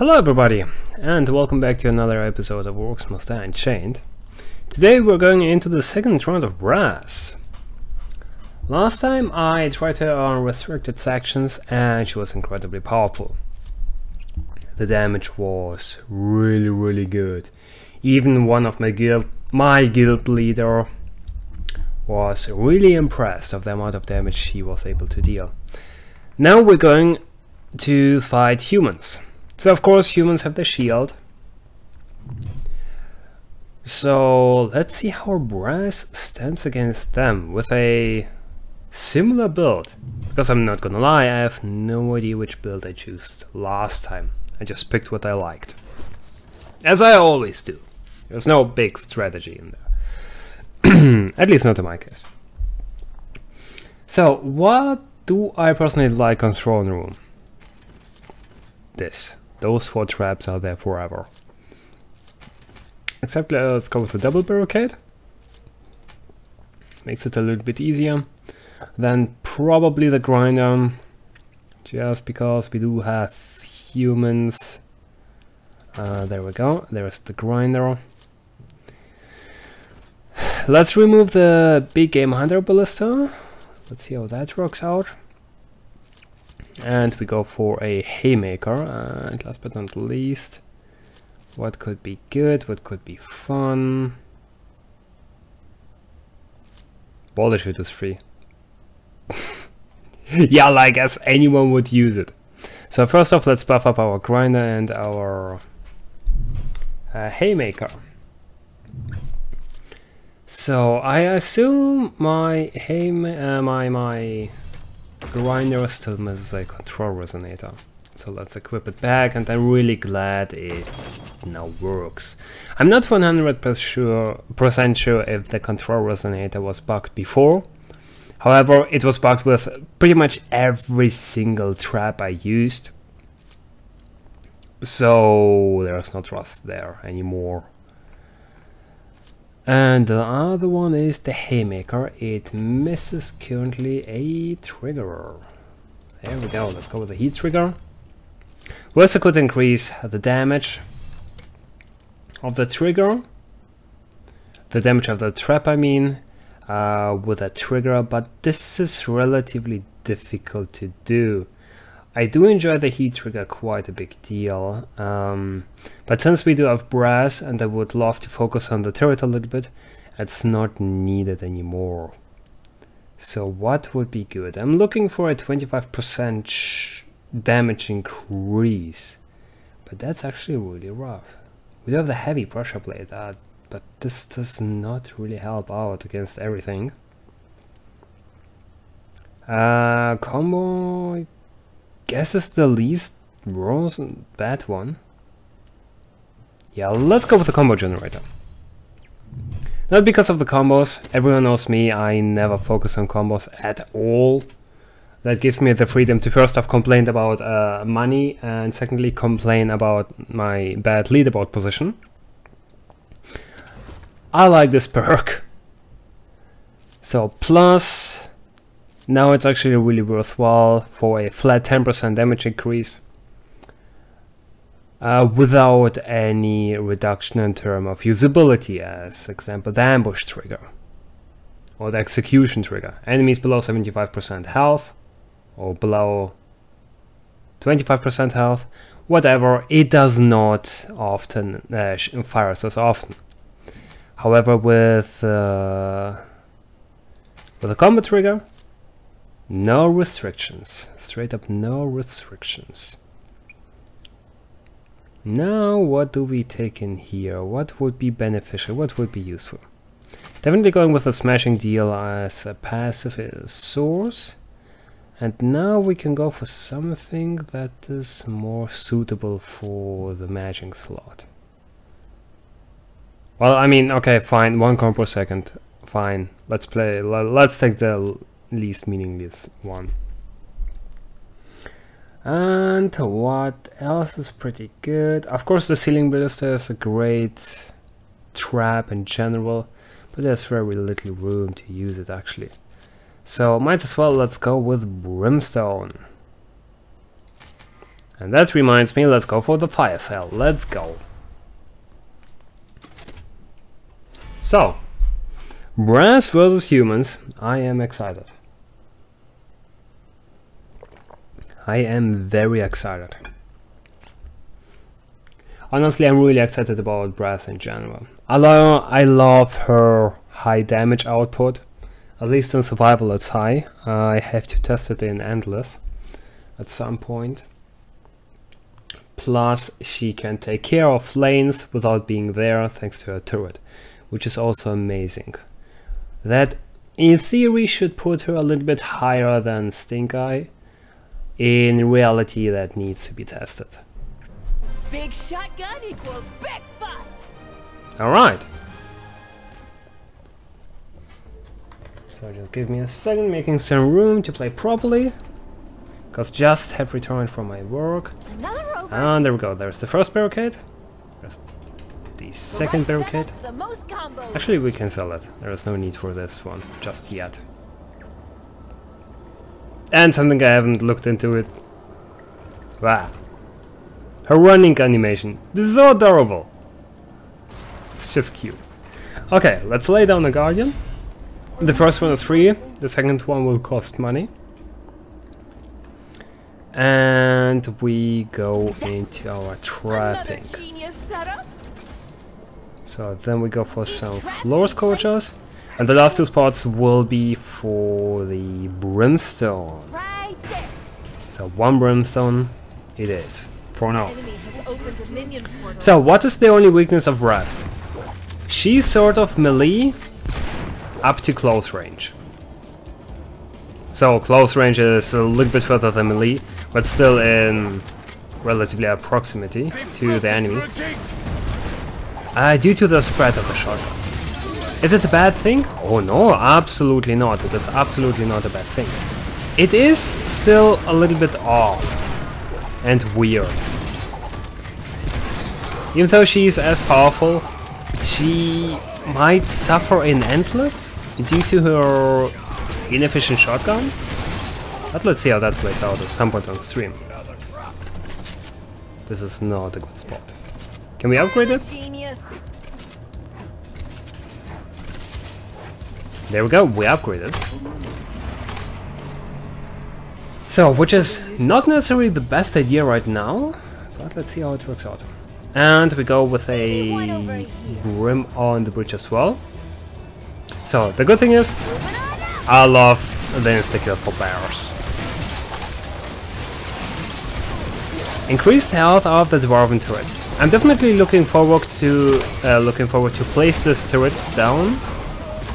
Hello everybody, and welcome back to another episode of Orcs Unchained. Today we're going into the second round of Brass. Last time I tried her on restricted sections and she was incredibly powerful. The damage was really good. Even one of my guild leader was really impressed of the amount of damage she was able to deal. Now we're going to fight humans. So of course humans have the shield. So let's see how Brass stands against them with a similar build. Because I'm not gonna lie, I have no idea which build I chose last time. I just picked what I liked. As I always do. There's no big strategy in there. At least not in my case. So what do I personally like on Throne Room? This. Those 4 traps are there forever. Except let's go with the double barricade. Makes it a little bit easier. Then probably the grinder. Just because we do have humans. There we go. There's the grinder. Let's remove the big game hunter ballista. Let's see how that works out. And we go for a haymaker, and last but not least, what could be good, what could be fun? Boulder shoot is free. Yeah, like as anyone would use it. So first off, let's buff up our grinder and our haymaker. So I assume my my grinder still misses a control resonator, so let's equip it back, and I'm really glad it now works. I'm not 100% sure if the control resonator was bugged before. However, it was bugged with pretty much every single trap I used, so there's no trust there anymore. And the other one is the haymaker. It misses currently a trigger. There we go, let's go with the heat trigger. We also could increase the damage of the trigger, the damage of the trap I mean, with a trigger, but this is relatively difficult to do. I do enjoy the heat trigger quite a big deal, but since we do have Brass and I would love to focus on the turret a little bit, it's not needed anymore. So what would be good? I'm looking for a 25% damage increase, but that's actually really rough. We do have the heavy pressure plate, but this does not really help out against everything. Combo, guess is the least bad one. Yeah, let's go with the combo generator. Not because of the combos, everyone knows me, I never focus on combos at all. That gives me the freedom to first off complain about money, and secondly complain about my bad leaderboard position. I like this perk. So plus, now it's actually really worthwhile for a flat 10% damage increase without any reduction in terms of usability, as example the ambush trigger or the execution trigger. Enemies below 75% health or below 25% health, whatever, it does not often fires as often. However, with a combo trigger, no restrictions, straight up no restrictions. Now what do we take in here? What would be beneficial? What would be useful? Definitely going with a smashing deal as a passive source. And now we can go for something that is more suitable for the matching slot. Well, I mean, okay, fine, 1 combo per second, fine. Let's take the least meaningless one. And what else is pretty good? Of course, the ceiling ballista is a great trap in general, but there's very little room to use it actually. So might as well let's go with Brimstone. And that reminds me, let's go for the fire cell. Let's go. So, brass versus humans. I am excited. I am very excited. Honestly, I'm really excited about brass in general. Although I love her high damage output. At least in survival it's high. I have to test it in endless at some point. Plus, she can take care of lanes without being there thanks to her turret, which is also amazing. That, in theory, should put her a little bit higher than Stink Eye. In reality, that needs to be tested. Big shotgun equals big fun. Alright. So just give me a second, making some room to play properly. Because just have returned from my work. And there we go, there's the first barricade. There's the second barricade. Actually, we can sell it. There is no need for this one, just yet. And something I haven't looked into it. Wow. Her running animation. This is so adorable. It's just cute. Okay, let's lay down the Guardian. The first one is free, the second one will cost money. And we go into our trapping. So then we go for some floor scorchers. And the last two spots will be for the brimstone. So one brimstone it is, for now. So what is the only weakness of brass? She's sort of melee up to close range. So close range is a little bit further than melee, but still in relatively proximity to the enemy. Due to the spread of the shotgun. Is it a bad thing? Oh no, absolutely not. It is absolutely not a bad thing. It is still a little bit off and weird. Even though she's as powerful, she might suffer in endless due to her inefficient shotgun. But let's see how that plays out at some point on the stream. This is not a good spot. Can we upgrade it? There we go, we upgraded. So, which is not necessarily the best idea right now, but let's see how it works out. And we go with a Grim on the bridge as well. So, the good thing is, I love the insta-kill for bears. Increased health of the Dwarven turret. I'm definitely looking forward to place this turret down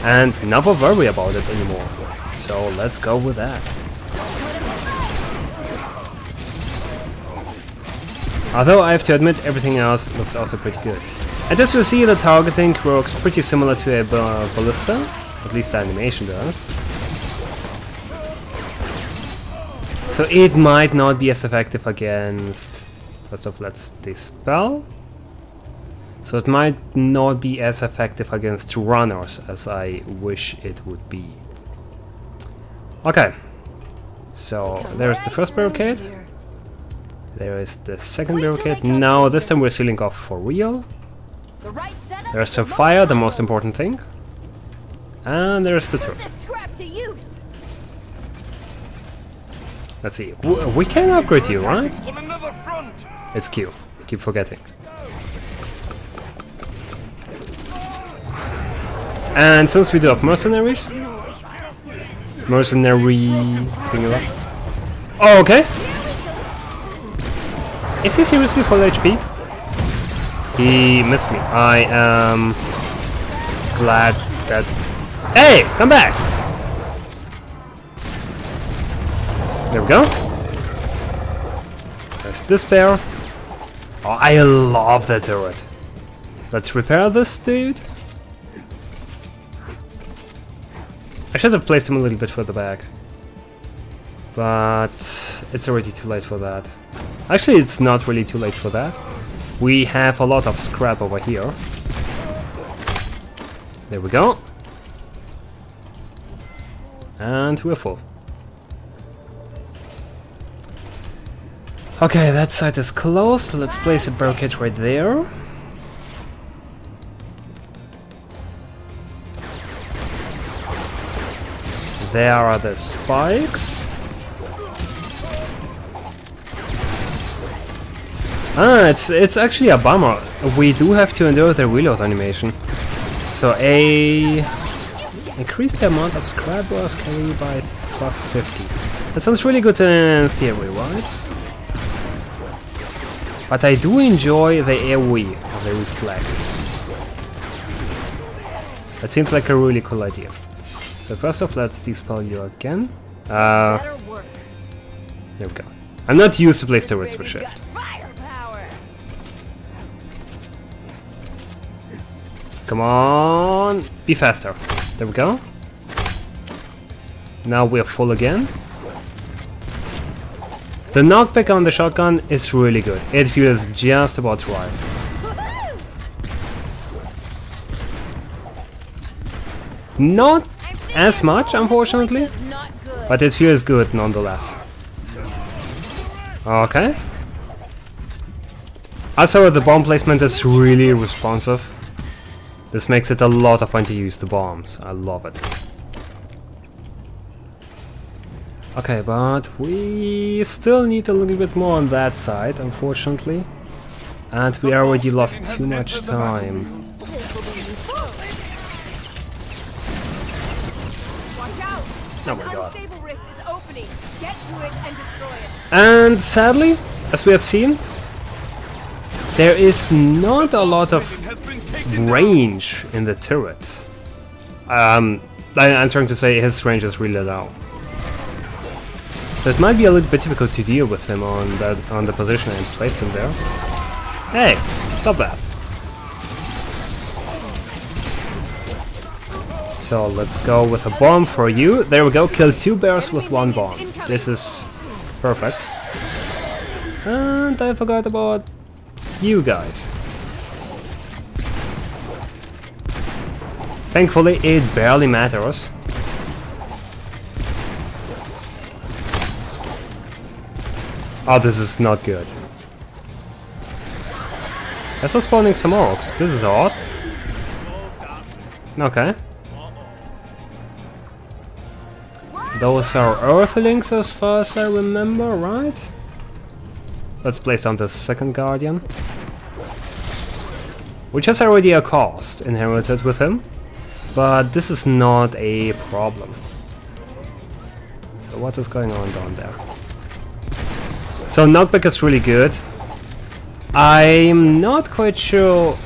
and never worry about it anymore. So let's go with that. Although I have to admit, everything else looks also pretty good. And as you see, the targeting works pretty similar to a ballista, at least the animation does. So it might not be as effective against... First off, let's dispel. So it might not be as effective against runners as I wish it would be. Okay. So there's the first barricade. There is the second barricade. Now this time we're sealing off for real. There's some fire, the most important thing. And there's the turret. Let's see. We can upgrade you, right? It's Q. Keep forgetting. And since we do have mercenaries, mercenary singular. Oh, okay. Is he seriously full HP? He missed me. I am glad that... Hey! Come back! There we go. There's this bear. Oh, I love that turret. Let's repair this dude. I should have placed him a little bit further back. But it's already too late for that. Actually, it's not really too late for that. We have a lot of scrap over here. There we go. And we're full. Okay, that side is closed. Let's place a barricade right there. There are the spikes. Ah, it's actually a bummer. We do have to endure the reload animation. So increase the amount of scrap burst carry by plus 50. That sounds really good in theory, right? But I do enjoy the AoE of the reflect. That seems like a really cool idea. So first off, let's dispel you again. There we go. I'm not used to place turrets with shift. Come on, be faster. There we go. Now we're full again. The knockback on the shotgun is really good. It feels just about right. Not as much, unfortunately, but it feels good nonetheless. Okay. Also, the bomb placement is really responsive. This makes it a lot of fun to use the bombs. I love it. Okay, but we still need a little bit more on that side, unfortunately. And we already lost too much time. Oh my god. And sadly, as we have seen, there is not a lot of range in the turret. I'm trying to say his range is really low. So it might be a little bit difficult to deal with him on the position and place him there. Hey, stop that. So let's go with a bomb for you. There we go, kill 2 bears with 1 bomb. This is perfect. And I forgot about you guys. Thankfully, it barely matters. Oh, this is not good. I'm also spawning some orcs. This is odd. Okay. Those are earthlings as far as I remember, right? Let's place down the second guardian. Which has already a cost inherited with him. But this is not a problem. So what is going on down there? So knockback is really good. I'm not quite sure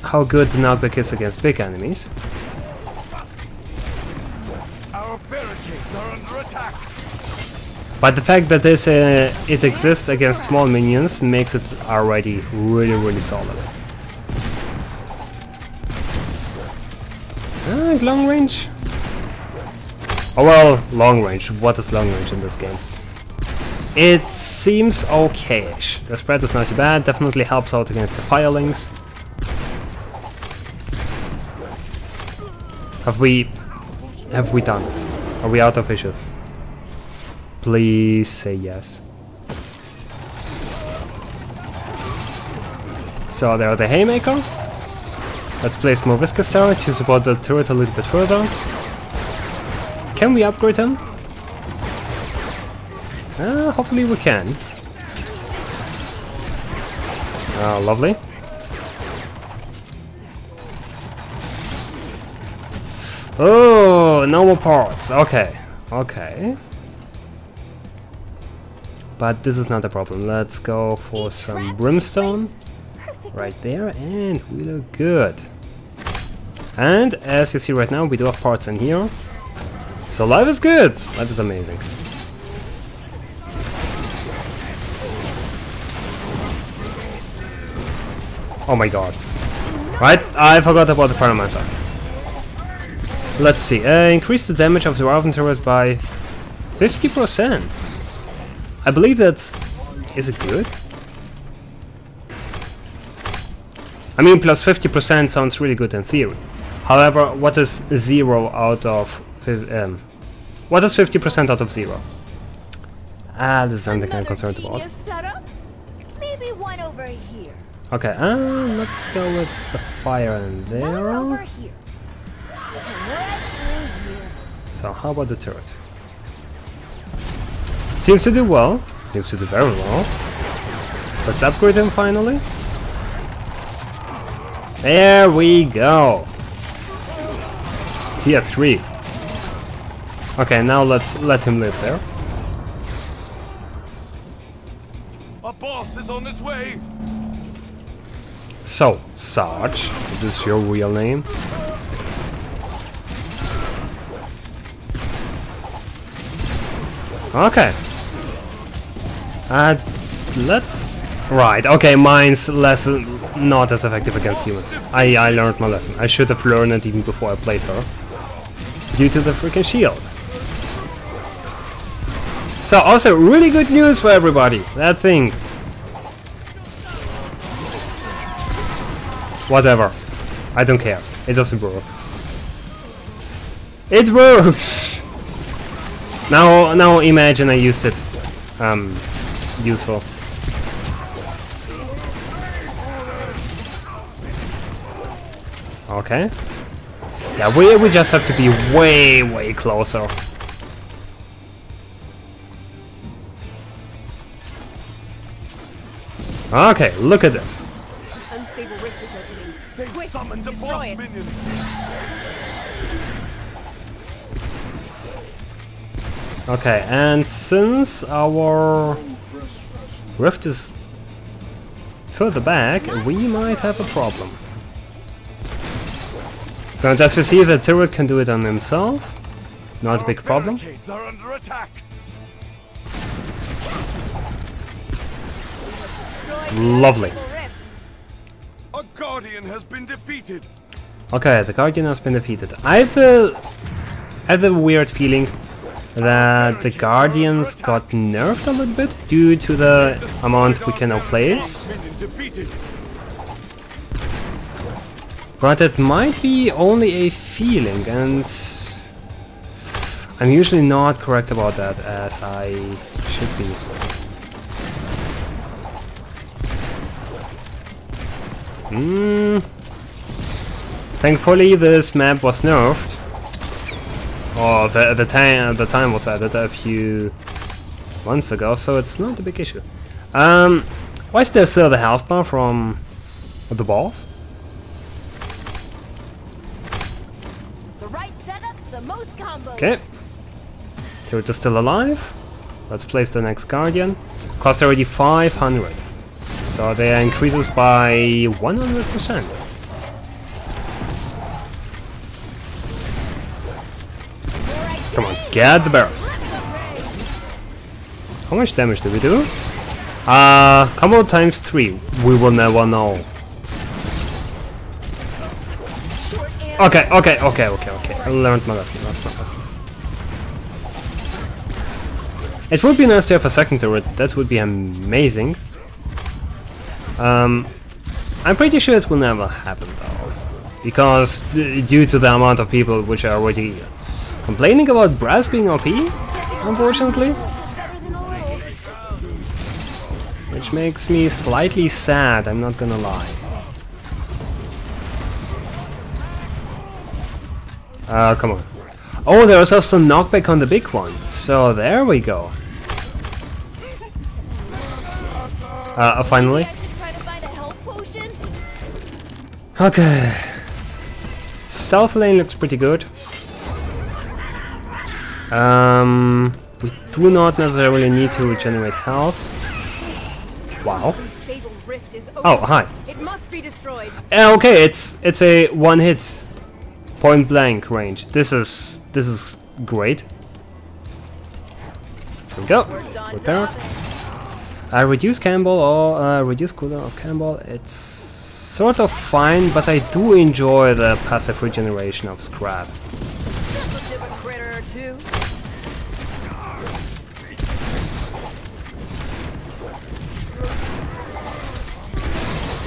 how good the knockback is against big enemies. Our barricades are under attack. But the fact that this it exists against small minions makes it already really solid. Long range? Oh well, long range. What is long range in this game? It seems okay-ish. The spread is not too bad, definitely helps out against the firelings. Have we done it? Are we out of issues? Please say yes. So there are the Haymaker. Let's place more Viscous Tower to support the turret a little bit further. Can we upgrade him? Hopefully we can. Lovely. Oh, no more parts. Okay, okay. But this is not a problem. Let's go for some Brimstone. Right there, and we look good. And as you see right now, we do have parts in here. So life is good. Life is amazing. Oh my god. Right, I forgot about the Pyromancer. Let's see. Increase the damage of the Raven turret by 50%. I believe that's... Is it good? I mean, plus 50% sounds really good in theory. However, what is 0 out of... what is 50% out of 0? Ah, this is something I'm Another concerned about. genius setup? Maybe one over here. Okay, let's go with the fire in One there. over here. Right through here. So how about the turret? Seems to do well. Seems to do very well. Let's upgrade him finally. There we go. Tier 3. Okay, now let's let him live there. A boss is on its way. So, Sarge, is this your real name? Okay. Let's... Right, okay, mine's not as effective against humans. I learned my lesson. I should have learned it even before I played her. Due to the freaking shield. So, also, really good news for everybody. That thing. Whatever. I don't care. It doesn't work. It works! Now imagine I used it useful. Okay. Yeah, we just have to be way closer. Okay, look at this. Unstable rift is opening. They Quick, summoned the destroy boss it. minions. Okay, and since our rift is further back, we might have a problem. So as we see, the turret can do it on himself. Not a Our big problem. barricades are under attack. Lovely. Unstable rift. A guardian has been defeated. Okay, the Guardian has been defeated. I have a weird feeling that the Guardians got nerfed a little bit due to the amount we can now place. Minion defeated. But it might be only a feeling, and I'm usually not correct about that as I should be. Thankfully this map was nerfed. Or the time was added a few months ago, so it's not a big issue. Why is there still the health bar from the boss? The right setup, the most combos. Okay. Turret is still alive. Let's place the next Guardian. Cost already 500. So they increases by 100%. Come on, get the barrels. How much damage do we do? Combo times 3. We will never know. Okay. I learned my lesson. It would be nice to have a second turret. That would be amazing. I'm pretty sure it will never happen though, because due to the amount of people which are already complaining about brass being OP, unfortunately, which makes me slightly sad, I'm not gonna lie. Come on. Oh, there's also knockback on the big one, so there we go. Finally. Okay. South lane looks pretty good. We do not necessarily need to generate health. Wow. Oh, hi. It must be destroyed. Okay, it's a one hit, point blank range. This is great. There we go. Repair it. Reduce Campbell or reduce cooldown of Campbell. It's sort of fine, but I do enjoy the passive regeneration of scrap.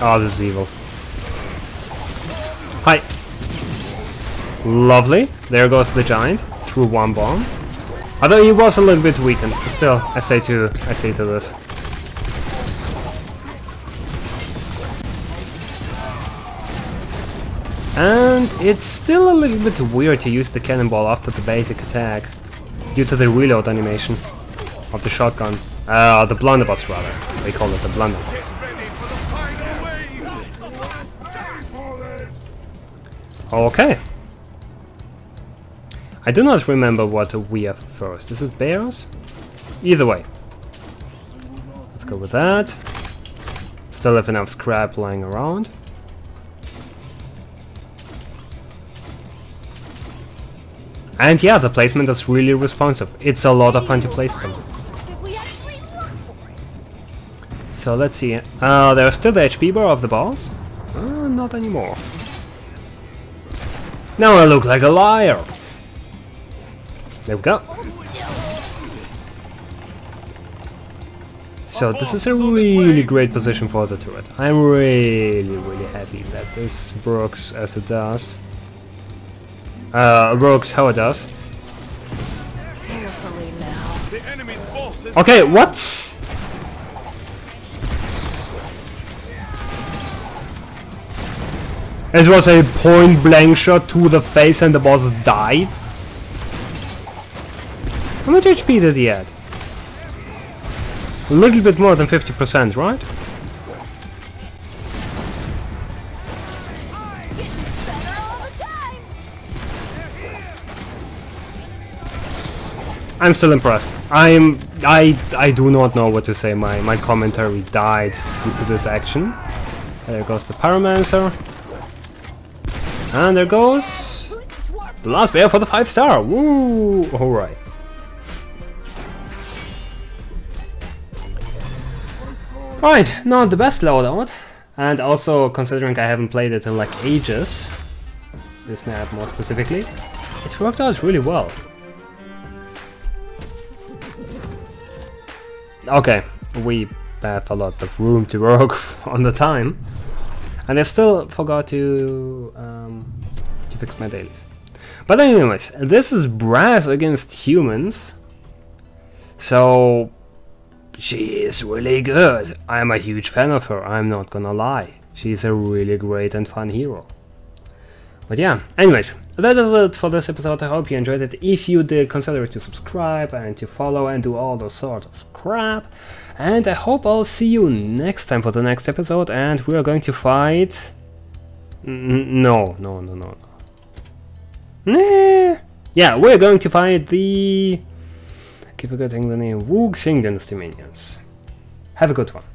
Oh, this is evil. Hi. Lovely. There goes the giant through one bomb. Although he was a little bit weakened, still, I say to this. And it's still a little bit weird to use the cannonball after the basic attack, due to the reload animation of the shotgun. The blunderbuss rather. They call it the blunderbuss. Okay. I do not remember what we have first. Is it bears? Either way. Let's go with that. Still have enough scrap lying around. And yeah, the placement is really responsive. It's a lot of fun to place them. So let's see. There's still the HP bar of the boss? Not anymore. Now I look like a liar. There we go. So this is a really great position for the turret. I'm really happy that this works as it does. Works how it does. Okay, what? It was a point-blank shot to the face and the boss died? How much HP did he add? A little bit more than 50%, right? I'm still impressed. I do not know what to say. My commentary died due to this action. There goes the Pyromancer. And there goes the last bear for the 5-star. Woo! Alright. Right, not the best loadout. And also, considering I haven't played it in like ages, this map more specifically, it worked out really well. Okay, we have a lot of room to work on the time. And I still forgot to fix my dailies. But anyways, this is Brass against humans. So she is really good. I'm a huge fan of her, I'm not gonna lie. She's a really great and fun hero. But yeah, anyways, that is it for this episode. I hope you enjoyed it. If you did, consider to subscribe and to follow and do all those sort of crap. And I hope I'll see you next time for the next episode, and we are going to fight... No. Yeah, we're going to fight the... I keep forgetting the name. Wug Sing Dynasty minions. Have a good one.